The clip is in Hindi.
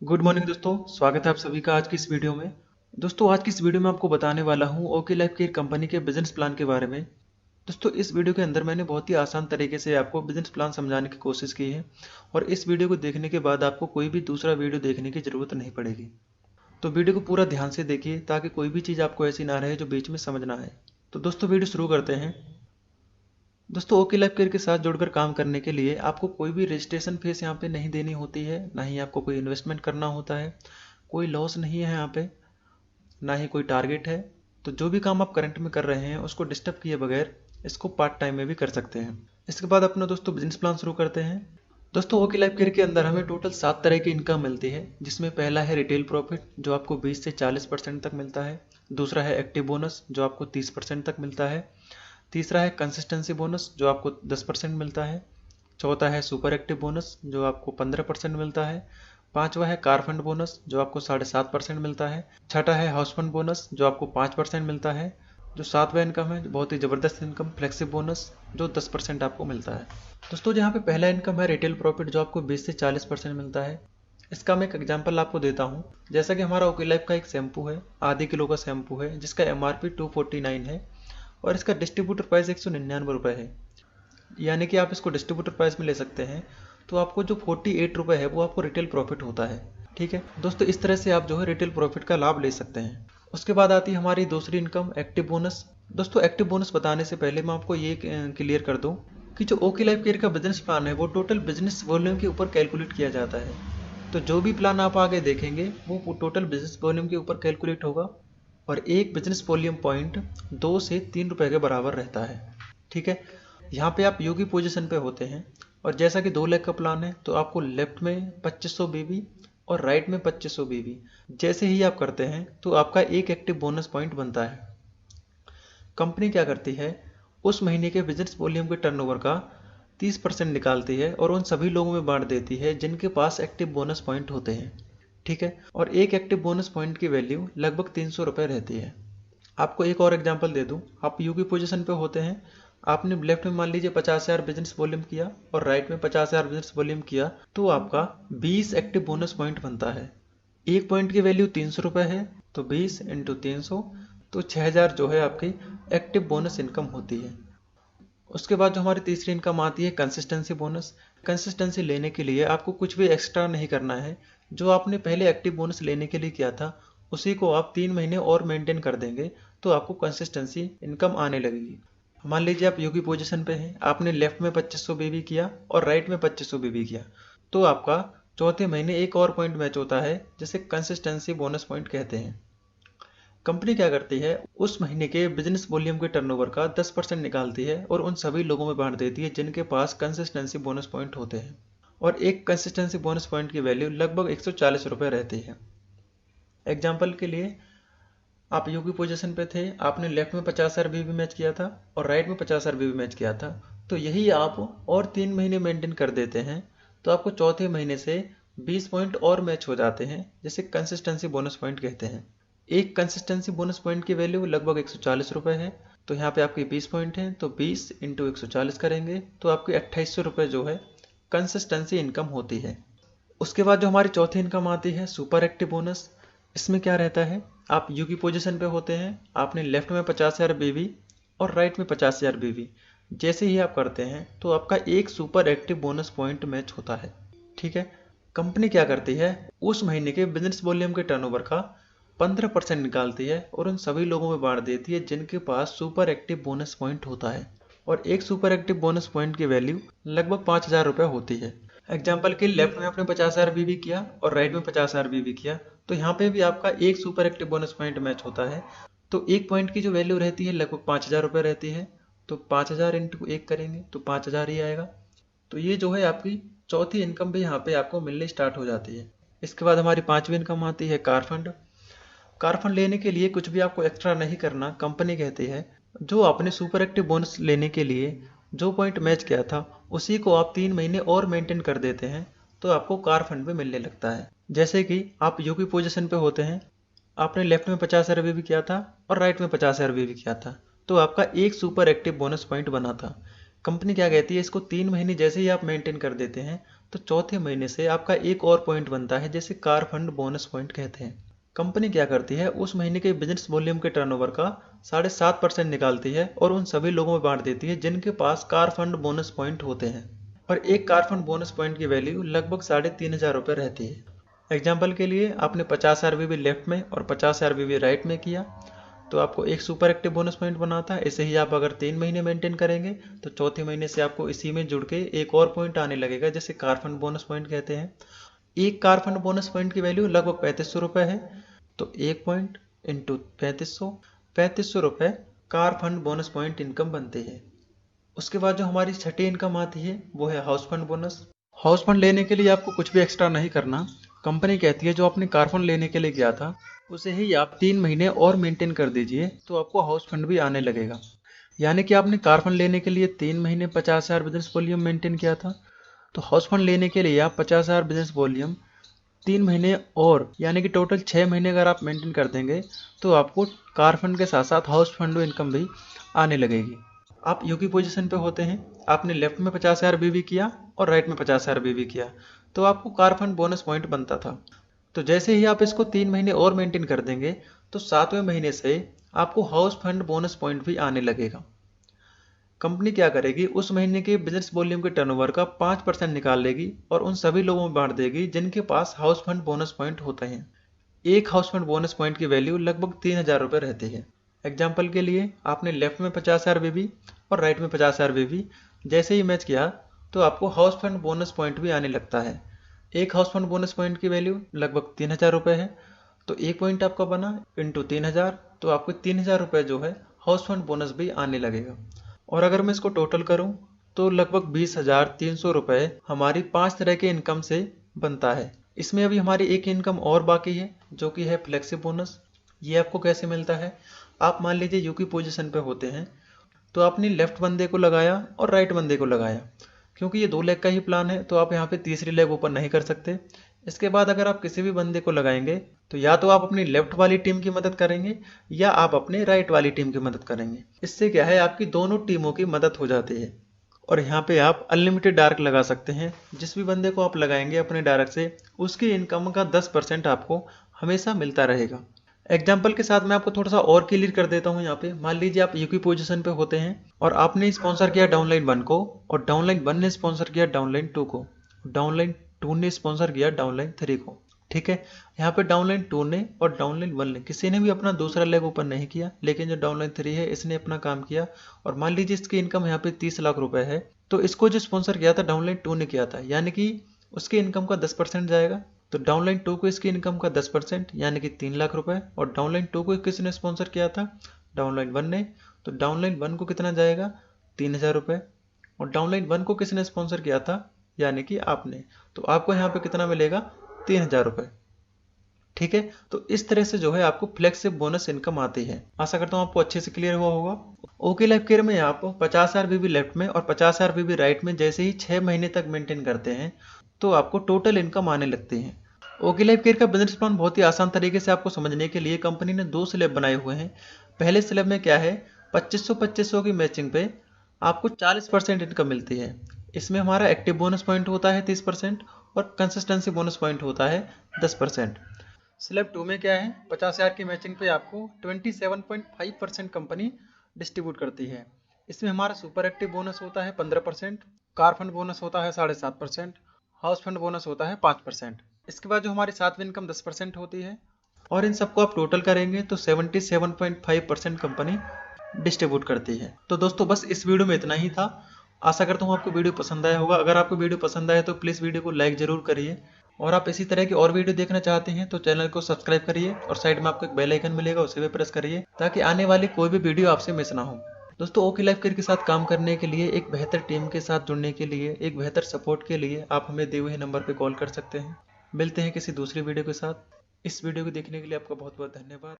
गुड मॉर्निंग दोस्तों, स्वागत है आप सभी का आज की इस वीडियो में। दोस्तों आज की इस वीडियो में आपको बताने वाला हूं ओके लाइफ केयर कंपनी के बिजनेस प्लान के बारे में। दोस्तों इस वीडियो के अंदर मैंने बहुत ही आसान तरीके से आपको बिजनेस प्लान समझाने की कोशिश की है और इस वीडियो को देखने के बाद आपको कोई भी दूसरा वीडियो देखने की ज़रूरत नहीं पड़ेगी। तो वीडियो को पूरा ध्यान से देखिए ताकि कोई भी चीज़ आपको ऐसी ना रहे जो बीच में समझ ना आए। तो दोस्तों वीडियो शुरू करते हैं। दोस्तों ओके लाइफ केयर के साथ जुड़कर काम करने के लिए आपको कोई भी रजिस्ट्रेशन फीस यहाँ पे नहीं देनी होती है, ना ही आपको कोई इन्वेस्टमेंट करना होता है, कोई लॉस नहीं है यहाँ पे, ना ही कोई टारगेट है। तो जो भी काम आप करंट में कर रहे हैं उसको डिस्टर्ब किए बगैर इसको पार्ट टाइम में भी कर सकते हैं। इसके बाद अपना दोस्तों बिजनेस प्लान शुरू करते हैं। दोस्तों ओके लाइफ केयर के अंदर हमें टोटल 7 तरह की इनकम मिलती है, जिसमें पहला है रिटेल प्रॉफिट जो आपको 20 से 40% तक मिलता है। दूसरा है एक्टिव बोनस जो आपको 30% तक मिलता है। तीसरा है कंसिस्टेंसी बोनस जो आपको 10% मिलता है। चौथा है सुपर एक्टिव बोनस जो आपको 15% मिलता है। पांचवा है कार फंड बोनस जो आपको 7.5% मिलता है। छठा है हाउस फंड बोनस जो आपको 5% मिलता है। जो सातवां इनकम है, बहुत ही ज़बरदस्त इनकम, फ्लेक्सिब बोनस जो 10% आपको मिलता है। दोस्तों यहाँ पे पहला इनकम है रिटेल प्रॉफिट जो आपको 20 से 40% मिलता है। इसका मैं एक एग्जांपल आपको देता हूँ। जैसा कि हमारा ओके लाइफ का एक शैम्पू है, आधे किलो का शैम्पू है जिसका MRP 249 है और इसका डिस्ट्रीब्यूटर प्राइस 199 रुपये है, यानी कि आप इसको डिस्ट्रीब्यूटर प्राइस में ले सकते हैं। तो आपको जो 48 रुपये है वो आपको रिटेल प्रॉफिट होता है। ठीक है दोस्तों, इस तरह से आप जो है रिटेल प्रॉफिट का लाभ ले सकते हैं। उसके बाद आती है हमारी दूसरी इनकम एक्टिव बोनस। दोस्तों एक्टिव बोनस बताने से पहले मैं आपको ये क्लियर कर दूं कि जो ओके लाइफ केयर का बिजनेस प्लान है वो टोटल बिजनेस वॉल्यूम के ऊपर कैलकुलेट किया जाता है। तो जो भी प्लान आप आगे देखेंगे वो टोटल बिजनेस वॉल्यूम के ऊपर कैलकुलेट होगा और एक बिजनेस वॉल्यूम पॉइंट 2 से 3 रुपए के बराबर रहता है। ठीक है, यहाँ पे आप यू की पोजीशन पे होते हैं और जैसा कि 2 लाख का प्लान है तो आपको लेफ्ट में 2500 बीबी और राइट में 2500 बीबी जैसे ही आप करते हैं तो आपका एक एक्टिव बोनस पॉइंट बनता है। कंपनी क्या करती है, उस महीने के बिजनेस वॉल्यूम के टर्नओवर का 30% निकालती है और उन सभी लोगों में बांट देती है जिनके पास एक्टिव बोनस पॉइंट होते हैं। ठीक है, और एक एक्टिव बोनस पॉइंट की वैल्यू लगभग 300 रुपये रहती है। आपको एक और एग्जांपल दे दूं, आप यू की पोजीशन पे होते हैं, आपने लेफ्ट में मान लीजिए 50,000 बिजनेस वॉल्यूम किया और राइट में 50,000 बिजनेस वॉल्यूम किया तो आपका 20 एक्टिव बोनस पॉइंट बनता है। एक पॉइंट की वैल्यू 300 रुपये है तो 20 इंटू 300 तो 6,000 जो है आपकी एक्टिव बोनस इनकम होती है। उसके बाद जो हमारी तीसरी इनकम आती है कंसिस्टेंसी बोनस। कंसिस्टेंसी लेने के लिए आपको कुछ भी एक्स्ट्रा नहीं करना है, जो आपने पहले एक्टिव बोनस लेने के लिए किया था उसी को आप 3 महीने और मेंटेन कर देंगे तो आपको कंसिस्टेंसी इनकम आने लगेगी। मान लीजिए आप यू की पोजीशन पे हैं, आपने लेफ्ट में 2500 बीबी किया और राइट में 2500 बीबी किया तो आपका चौथे महीने एक और पॉइंट मैच होता है जिसे कंसिस्टेंसी बोनस पॉइंट कहते हैं। कंपनी क्या करती है, उस महीने के बिजनेस वॉल्यूम के टर्नओवर का 10% निकालती है और उन सभी लोगों में बांट देती है जिनके पास कंसिस्टेंसी बोनस पॉइंट होते हैं और एक कंसिस्टेंसी बोनस पॉइंट की वैल्यू लगभग 140 रुपये रहती है। एग्जाम्पल के लिए आप यू की पोजीशन पे थे, आपने लेफ्ट में 50,000 बीबी मैच किया था और राइट में 50,000 बीबी मैच किया था, तो यही आप और 3 महीने मेंटेन कर देते हैं तो आपको चौथे महीने से 20 पॉइंट और मैच हो जाते हैं जिसे कंसिस्टेंसी बोनस पॉइंट कहते हैं। एक कंसिस्टेंसी बोनस पॉइंट की वैल्यू लगभग 140 रुपये है, तो यहाँ पे आपके 20 पॉइंट हैं तो 20 इंटू 140 करेंगे तो आपकी 2800 रुपये जो है कंसिस्टेंसी इनकम होती है। उसके बाद जो हमारी चौथी इनकम आती है सुपर एक्टिव बोनस। इसमें क्या रहता है, आप यू की पोजीशन पे होते हैं, आपने लेफ्ट में 50,000 बीबी और राइट में 50,000 बीबी जैसे ही आप करते हैं तो आपका एक super active bonus point match होता है। ठीक है, कंपनी क्या करती है, उस महीने के बिजनेस वॉल्यूम के टर्नओवर का 15% निकालती है और उन सभी लोगों में बांट देती है जिनके पास सुपर एक्टिव बोनस पॉइंट होता है और एक सुपर एक्टिव बोनस पॉइंट की वैल्यू लगभग 5,000 रुपये होती है। एग्जाम्पल के लेफ्ट में आपने 50,000 बीबी किया और राइट में 50,000 बीबी किया तो यहाँ पे भी आपका एक super active bonus point match होता है। तो एक पॉइंट की जो वैल्यू रहती है लगभग 5,000 रुपये रहती है, तो 5,000 इंटू एक करेंगे तो 5,000 ही आएगा। तो ये जो है आपकी चौथी इनकम भी यहाँ पे आपको मिलनी स्टार्ट हो जाती है। इसके बाद हमारी पांचवी इनकम आती है कार फंड। कार फंड लेने के लिए कुछ भी आपको एक्स्ट्रा नहीं करना, कंपनी कहती है जो आपने सुपर एक्टिव बोनस लेने के लिए जो पॉइंट मैच किया था उसी को आप 3 महीने और मेंटेन कर देते हैं तो आपको कार फंड भी मिलने लगता है। जैसे कि आप यू की पोजीशन पे होते हैं, आपने लेफ्ट में 50,000 भी किया था और राइट में 50,000 भी किया था तो आपका एक सुपर एक्टिव बोनस पॉइंट बना था। कंपनी क्या कहती है, इसको 3 महीने जैसे ही आप मेंटेन कर देते हैं तो चौथे महीने से आपका एक और पॉइंट बनता है, जिसे कार फंड बोनस पॉइंट कहते हैं। कंपनी क्या करती है, उस महीने के बिजनेस वॉल्यूम के टर्नओवर का 7.5% निकालती है और उन सभी लोगों में बांट देती है जिनके पास कार फंड बोनस पॉइंट होते हैं। और एक कार फंड बोनस पॉइंट की वैल्यू लगभग 3,500 रुपये रहती है। एग्जाम्पल के लिए आपने 50 आरबीबी लेफ्ट में और 50 आरबीबी राइट में किया तो आपको एक सुपर एक्टिव बोनस पॉइंट बनाता है। ऐसे ही आप अगर 3 महीने मेंटेन करेंगे तो चौथे महीने से आपको इसी में जुड़ के एक और पॉइंट आने लगेगा, जिसे कार फंड बोनस पॉइंट कहते हैं। एक कार फंड बोनस पॉइंट की वैल्यू लगभग 3500 रुपये है। तो एक पॉइंट इंटू 3500 रुपये car fund bonus point income बनती है। उसके बाद जो हमारी छठी इनकम आती है वो है house fund bonus. House fund लेने के लिए आपको कुछ भी एक्स्ट्रा नहीं करना। कंपनी कहती है जो आपने कार फंड लेने के लिए गया था उसे ही आप 3 महीने और मेंटेन कर दीजिए तो आपको हाउस फंड भी आने लगेगा। यानी कि आपने कार फंड लेने के लिए 3 महीने 50,000 बिजनेस वॉल्यूम मेंटेन किया था, तो हाउस फंड लेने के लिए आप 50,000 बिजनेस वॉल्यूम 3 महीने और यानी कि टोटल 6 महीने अगर आप मेंटेन कर देंगे तो आपको कार फंड के साथ साथ हाउस फंड इनकम भी आने लगेगी। आप यू की पोजीशन पे होते हैं, आपने लेफ्ट में 50,000 बीवी किया और राइट में 50,000 बीवी किया तो आपको कार फंड बोनस पॉइंट बनता था। तो जैसे ही आप इसको 3 महीने और मेंटेन कर देंगे तो 7वें महीने से आपको हाउस फंड बोनस पॉइंट भी आने लगेगा। कंपनी क्या करेगी, उस महीने के बिजनेस वॉल्यूम के टर्नओवर का 5% निकाल लेगी और उन सभी लोगों में बांट देगी जिनके पास हाउस फंड बोनस पॉइंट होते हैं। एक हाउस फंड बोनस पॉइंट की वैल्यू लगभग 3,000 रुपये रहती है। एग्जाम्पल के लिए आपने लेफ्ट में 50,000 बीबी और राइट में 50,000 बीबी जैसे ही मैच किया तो आपको हाउस फंड बोनस पॉइंट भी आने लगता है। एक हाउस फंड बोनस पॉइंट की वैल्यू लगभग 3,000 रुपये है। तो एक पॉइंट आपका बना इंटू 3,000 तो आपको 3,000 रुपये जो है हाउस फंड बोनस भी आने लगेगा। और अगर मैं इसको टोटल करूं तो लगभग 20,300 रुपये हमारी 5 तरह के इनकम से बनता है। इसमें अभी हमारी एक इनकम और बाकी है जो कि है फ्लेक्सिब बोनस। ये आपको कैसे मिलता है, आप मान लीजिए यू की पोजीशन पे होते हैं तो आपने लेफ्ट बंदे को लगाया और राइट बंदे को लगाया। क्योंकि ये 2 लेग का ही प्लान है तो आप यहाँ पे तीसरी लेग ओपन नहीं कर सकते। इसके बाद अगर आप किसी भी बंदे को लगाएंगे तो या तो आप अपनी लेफ्ट वाली टीम की मदद करेंगे या आप अपने राइट वाली टीम की मदद करेंगे। इससे क्या है, आपकी दोनों टीमों की मदद हो जाती है। और यहाँ पे आप अनलिमिटेड डार्क लगा सकते हैं। जिस भी बंदे को आप लगाएंगे अपने डार्क से उसकी इनकम का 10% आपको हमेशा मिलता रहेगा। एग्जाम्पल के साथ मैं आपको थोड़ा सा और क्लियर कर देता हूँ। यहाँ पे मान लीजिए आप यू की पोजीशन पे होते हैं और आपने स्पॉन्सर किया डाउनलाइन 1 को और डाउनलाइन 1 ने स्पॉन्सर किया डाउनलाइन 2 को, डाउनलाइन 2 ने स्पॉन्सर किया डाउनलाइन 3 को। ठीक है, यहाँ पे डाउनलाइन 2 ने और डाउनलाइन 1 ने किसी ने भी अपना दूसरा लेग ओपन नहीं किया, लेकिन जो डाउनलाइन 3 है इसने अपना काम किया। और मान लीजिए इसकी इनकम यहाँ पे 30 लाख रुपए है तो इसको जो स्पॉन्सर किया था डाउनलाइन 2 ने किया था, यानी कि उसकी इनकम का 10% जाएगा। तो डाउनलाइन 2 को इसकी इनकम का 10% यानी कि 3 लाख रुपए। और डाउनलाइन 2 को किसने स्पॉन्सर किया था, डाउनलाइन 1 ने। तो डाउनलाइन 1 को कितना जाएगा, 3,000 रुपये। और डाउनलाइन 1 को किसने स्पॉन्सर किया था, यानी कि आपने। तो आपको यहाँ पे कितना मिलेगा, 3,000 रुपये। ठीक है, तो इस तरह से जो है आपको फ्लेक्सिब बोनस इनकम आती है। आशा करता हूँ आपको अच्छे से क्लियर हुआ होगा। ओके लाइफ केयर में आप 50,000 बीबी लेफ्ट में और 50,000 बीबी राइट में जैसे ही 6 महीने तक मेंटेन करते हैं तो आपको टोटल इनकम आने लगती है। ओके लाइफ केयर का बिजनेस प्लान बहुत ही आसान तरीके से आपको समझने के लिए कंपनी ने 2 स्लैब बनाए हुए हैं। पहले स्लैब में क्या है, 2500 की मैचिंग पे आपको 40% इनकम मिलती है। इसमें हमारा एक्टिव बोनस पॉइंट होता है 30% और कंसिस्टेंसी बोनस पॉइंट होता है 10%। स्लैब 2 में क्या है, 50,000 की मैचिंग पे आपको 27.5% कंपनी डिस्ट्रीब्यूट करती है। इसमें हमारा सुपर एक्टिव बोनस होता है 15%, कार फंड बोनस होता है 7.5%, हाउस फंड बोनस होता है 5%। इसके बाद जो हमारी 7वीं इनकम 10% होती है और इन सबको आप टोटल करेंगे तो 77.5% कंपनी डिस्ट्रीब्यूट करती है। तो दोस्तों बस इस वीडियो में इतना ही था। आशा करता हूँ आपको वीडियो पसंद आया होगा। अगर आपको वीडियो पसंद आया तो प्लीज़ वीडियो को लाइक जरूर करिए और आप इसी तरह की और वीडियो देखना चाहते हैं तो चैनल को सब्सक्राइब करिए और साइड में आपको एक बेल आइकन मिलेगा, उसे भी प्रेस करिए ताकि आने वाली कोई भी वीडियो आपसे मिस ना हो। दोस्तों ओके लाइफ केयर के साथ काम करने के लिए, एक बेहतर टीम के साथ जुड़ने के लिए, एक बेहतर सपोर्ट के लिए आप हमें दिए हुए नंबर पर कॉल कर सकते हैं। मिलते हैं किसी दूसरी वीडियो के साथ। इस वीडियो को देखने के लिए आपका बहुत बहुत धन्यवाद।